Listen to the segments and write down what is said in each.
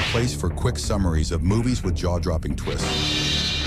place for quick summaries of movies with jaw-dropping twists.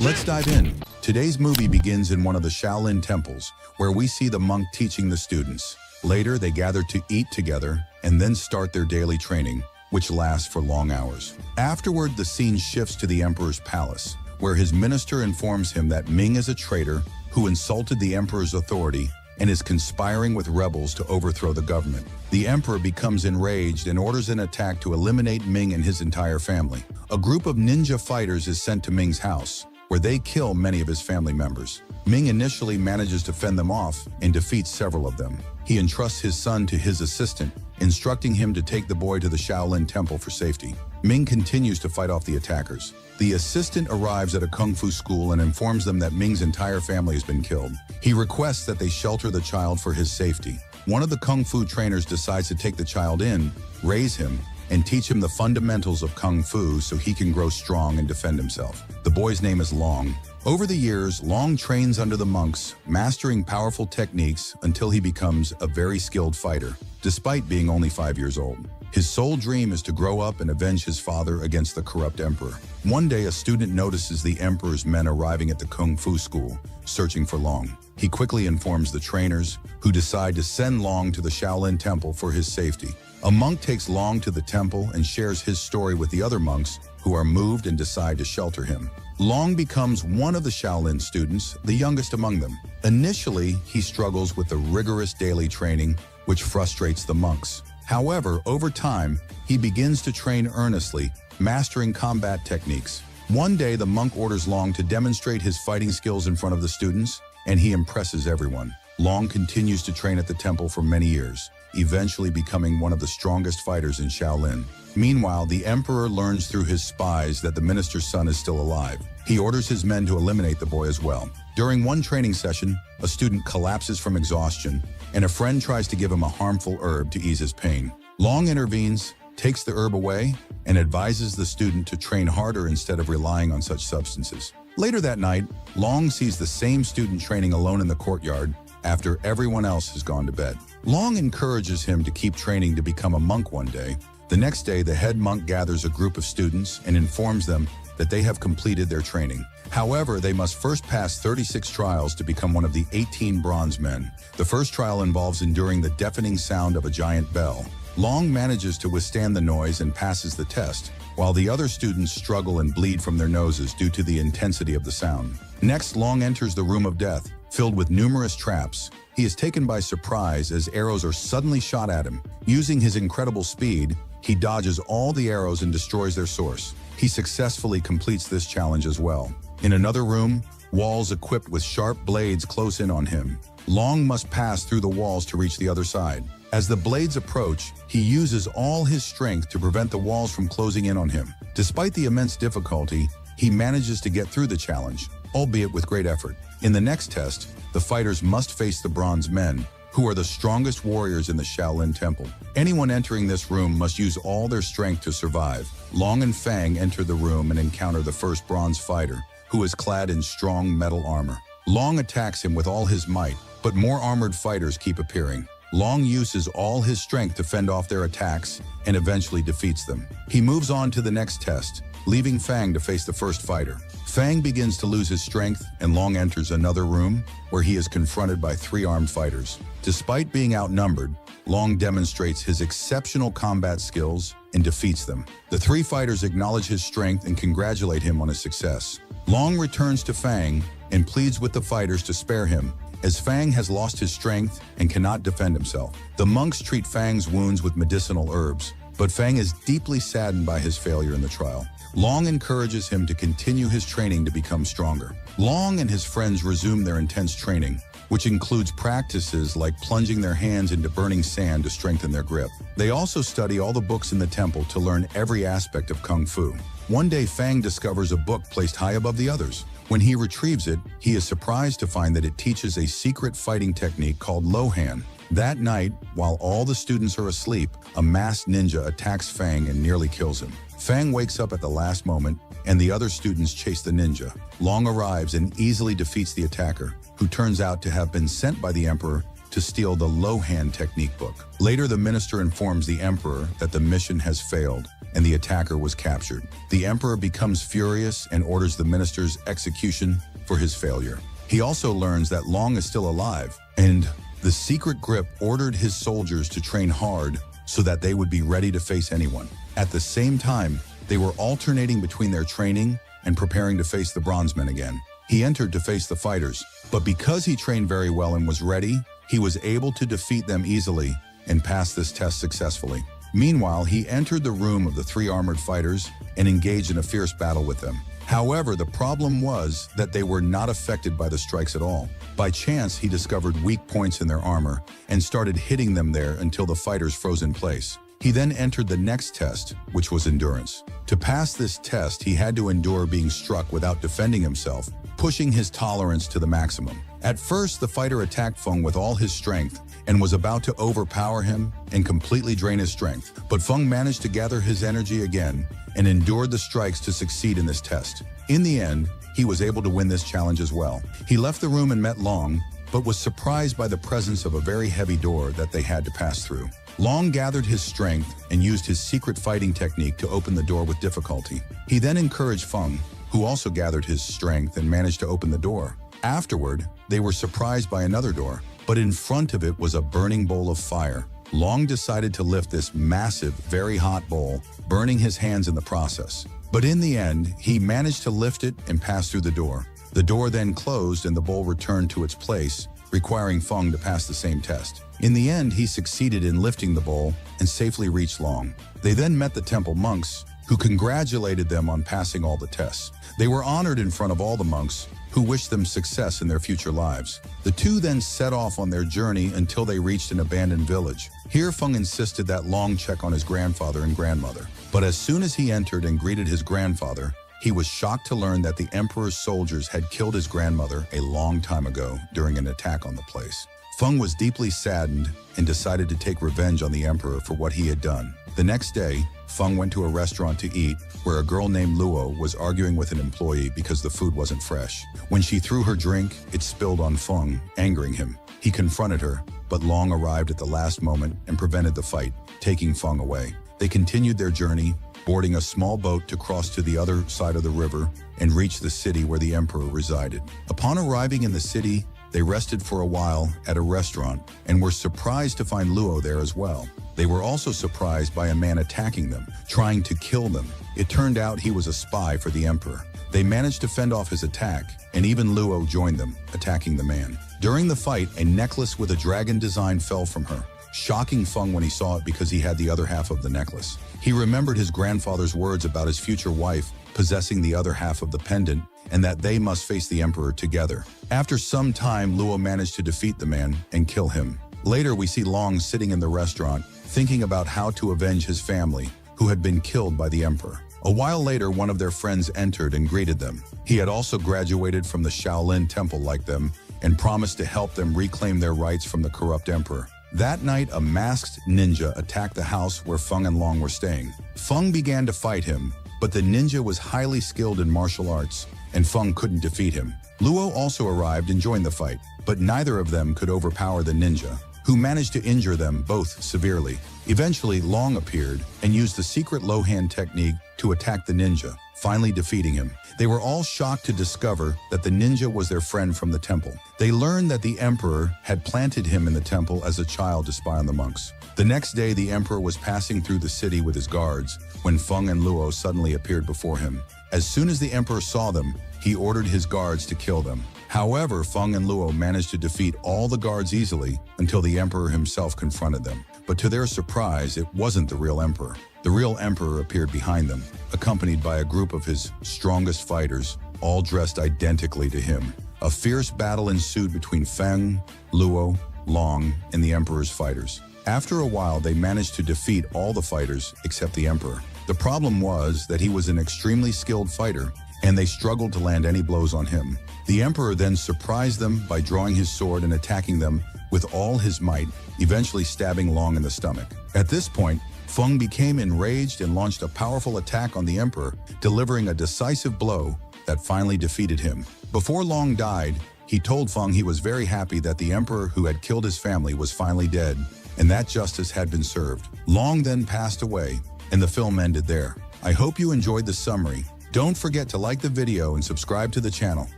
Let's dive in. Today's movie begins in one of the Shaolin temples, where we see the monk teaching the students. Later, they gather to eat together and then start their daily training, which lasts for long hours. Afterward, the scene shifts to the emperor's palace, where his minister informs him that Ming is a traitor who insulted the emperor's authority and is conspiring with rebels to overthrow the government. The emperor becomes enraged and orders an attack to eliminate Ming and his entire family. A group of ninja fighters is sent to Ming's house, where they kill many of his family members. Ming initially manages to fend them off and defeats several of them. He entrusts his son to his assistant, instructing him to take the boy to the Shaolin temple for safety. Ming continues to fight off the attackers. The assistant arrives at a kung fu school and informs them that Ming's entire family has been killed. He requests that they shelter the child for his safety. One of the kung fu trainers decides to take the child in, raise him, and teach him the fundamentals of kung fu so he can grow strong and defend himself. The boy's name is Long. Over the years, Long trains under the monks, mastering powerful techniques until he becomes a very skilled fighter, despite being only 5 years old. His sole dream is to grow up and avenge his father against the corrupt emperor. One day, a student notices the emperor's men arriving at the kung fu school, searching for Long. He quickly informs the trainers, who decide to send Long to the Shaolin temple for his safety. A monk takes Long to the temple and shares his story with the other monks, who are moved and decide to shelter him. Long becomes one of the Shaolin students, the youngest among them. Initially, he struggles with the rigorous daily training, which frustrates the monks. However, over time, he begins to train earnestly, mastering combat techniques. One day, the monk orders Long to demonstrate his fighting skills in front of the students, and he impresses everyone. Long continues to train at the temple for many years, eventually becoming one of the strongest fighters in Shaolin. Meanwhile, the emperor learns through his spies that the minister's son is still alive. He orders his men to eliminate the boy as well. During one training session, a student collapses from exhaustion, and a friend tries to give him a harmful herb to ease his pain. Long intervenes, takes the herb away, and advises the student to train harder instead of relying on such substances. Later that night, Long sees the same student training alone in the courtyard after everyone else has gone to bed. Long encourages him to keep training to become a monk one day. The next day, the head monk gathers a group of students and informs them that they have completed their training. However, they must first pass 36 trials to become one of the 18 bronze men. The first trial involves enduring the deafening sound of a giant bell. Long manages to withstand the noise and passes the test, while the other students struggle and bleed from their noses due to the intensity of the sound. Next, Long enters the room of death, filled with numerous traps. He is taken by surprise as arrows are suddenly shot at him. Using his incredible speed, he dodges all the arrows and destroys their source. He successfully completes this challenge as well. In another room, walls equipped with sharp blades close in on him. Long must pass through the walls to reach the other side. As the blades approach, he uses all his strength to prevent the walls from closing in on him. Despite the immense difficulty, he manages to get through the challenge, albeit with great effort. In the next test, the fighters must face the bronze men, who are the strongest warriors in the Shaolin temple. Anyone entering this room must use all their strength to survive. Long and Fang enter the room and encounter the first bronze fighter, who is clad in strong metal armor. Long attacks him with all his might, but more armored fighters keep appearing. Long uses all his strength to fend off their attacks and eventually defeats them. He moves on to the next test, leaving Fang to face the first fighter. Fang begins to lose his strength, and Long enters another room where he is confronted by 3 armed fighters. Despite being outnumbered, Long demonstrates his exceptional combat skills and defeats them. The 3 fighters acknowledge his strength and congratulate him on his success. Long returns to Fang and pleads with the fighters to spare him, as Fang has lost his strength and cannot defend himself. The monks treat Fang's wounds with medicinal herbs, but Fang is deeply saddened by his failure in the trial. Long encourages him to continue his training to become stronger. Long and his friends resume their intense training, which includes practices like plunging their hands into burning sand to strengthen their grip. They also study all the books in the temple to learn every aspect of Kung Fu. One day, Fang discovers a book placed high above the others. When he retrieves it, he is surprised to find that it teaches a secret fighting technique called Lohan. That night, while all the students are asleep, a masked ninja attacks Fang and nearly kills him. Fang wakes up at the last moment, and the other students chase the ninja. Long arrives and easily defeats the attacker, who turns out to have been sent by the emperor to steal the low-hand technique book. Later, the minister informs the emperor that the mission has failed and the attacker was captured. The emperor becomes furious and orders the minister's execution for his failure. He also learns that Long is still alive, and the secret grip ordered his soldiers to train hard so that they would be ready to face anyone. At the same time, they were alternating between their training and preparing to face the bronze men again. He entered to face the fighters, but because he trained very well and was ready, he was able to defeat them easily and pass this test successfully. Meanwhile, he entered the room of the 3 armored fighters and engaged in a fierce battle with them. However, the problem was that they were not affected by the strikes at all. By chance, he discovered weak points in their armor and started hitting them there until the fighters froze in place. He then entered the next test, which was endurance. To pass this test, he had to endure being struck without defending himself, pushing his tolerance to the maximum. At first, the fighter attacked Feng with all his strength and was about to overpower him and completely drain his strength. But Feng managed to gather his energy again and endured the strikes to succeed in this test. In the end, he was able to win this challenge as well. He left the room and met Long, but was surprised by the presence of a very heavy door that they had to pass through. Long gathered his strength and used his secret fighting technique to open the door with difficulty. He then encouraged Feng, who also gathered his strength and managed to open the door. Afterward, they were surprised by another door, but in front of it was a burning bowl of fire. Long decided to lift this massive, very hot bowl, burning his hands in the process. But in the end, he managed to lift it and pass through the door. The door then closed and the bowl returned to its place, requiring Feng to pass the same test. In the end, he succeeded in lifting the bowl and safely reached Long. They then met the temple monks, who congratulated them on passing all the tests. They were honored in front of all the monks, who wished them success in their future lives. The two then set off on their journey until they reached an abandoned village. Here, Feng insisted that Long check on his grandfather and grandmother. But as soon as he entered and greeted his grandfather, he was shocked to learn that the emperor's soldiers had killed his grandmother a long time ago during an attack on the place. Feng was deeply saddened and decided to take revenge on the emperor for what he had done. The next day, Feng went to a restaurant to eat, where a girl named Luo was arguing with an employee because the food wasn't fresh. When she threw her drink, it spilled on Feng, angering him. He confronted her, but Long arrived at the last moment and prevented the fight, taking Feng away. They continued their journey, boarding a small boat to cross to the other side of the river and reach the city where the emperor resided. Upon arriving in the city, they rested for a while at a restaurant and were surprised to find Luo there as well. They were also surprised by a man attacking them, trying to kill them. It turned out he was a spy for the emperor. They managed to fend off his attack, and even Luo joined them, attacking the man. During the fight, a necklace with a dragon design fell from her, shocking Feng when he saw it because he had the other half of the necklace. He remembered his grandfather's words about his future wife possessing the other half of the pendant, and that they must face the emperor together. After some time, Luo managed to defeat the man and kill him. Later, we see Long sitting in the restaurant, thinking about how to avenge his family, who had been killed by the emperor. A while later, one of their friends entered and greeted them. He had also graduated from the Shaolin temple like them and promised to help them reclaim their rights from the corrupt emperor. That night, a masked ninja attacked the house where Feng and Long were staying. Feng began to fight him, but the ninja was highly skilled in martial arts, and Feng couldn't defeat him. Luo also arrived and joined the fight, but neither of them could overpower the ninja, who managed to injure them both severely. Eventually, Long appeared and used the secret low-hand technique to attack the ninja, finally defeating him. They were all shocked to discover that the ninja was their friend from the temple. They learned that the emperor had planted him in the temple as a child to spy on the monks. The next day, the emperor was passing through the city with his guards when Feng and Luo suddenly appeared before him. As soon as the emperor saw them, he ordered his guards to kill them. However, Feng and Luo managed to defeat all the guards easily until the emperor himself confronted them. But to their surprise, it wasn't the real emperor. The real emperor appeared behind them, accompanied by a group of his strongest fighters, all dressed identically to him. A fierce battle ensued between Feng, Luo, Long, and the emperor's fighters. After a while, they managed to defeat all the fighters except the emperor. The problem was that he was an extremely skilled fighter, and they struggled to land any blows on him. The emperor then surprised them by drawing his sword and attacking them with all his might, eventually stabbing Long in the stomach. At this point, Feng became enraged and launched a powerful attack on the emperor, delivering a decisive blow that finally defeated him. Before Long died, He told Feng he was very happy that the emperor who had killed his family was finally dead, and that justice had been served. Long then passed away, and the film ended there. I hope you enjoyed the summary. Don't forget to like the video and subscribe to the channel.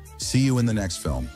See you in the next film.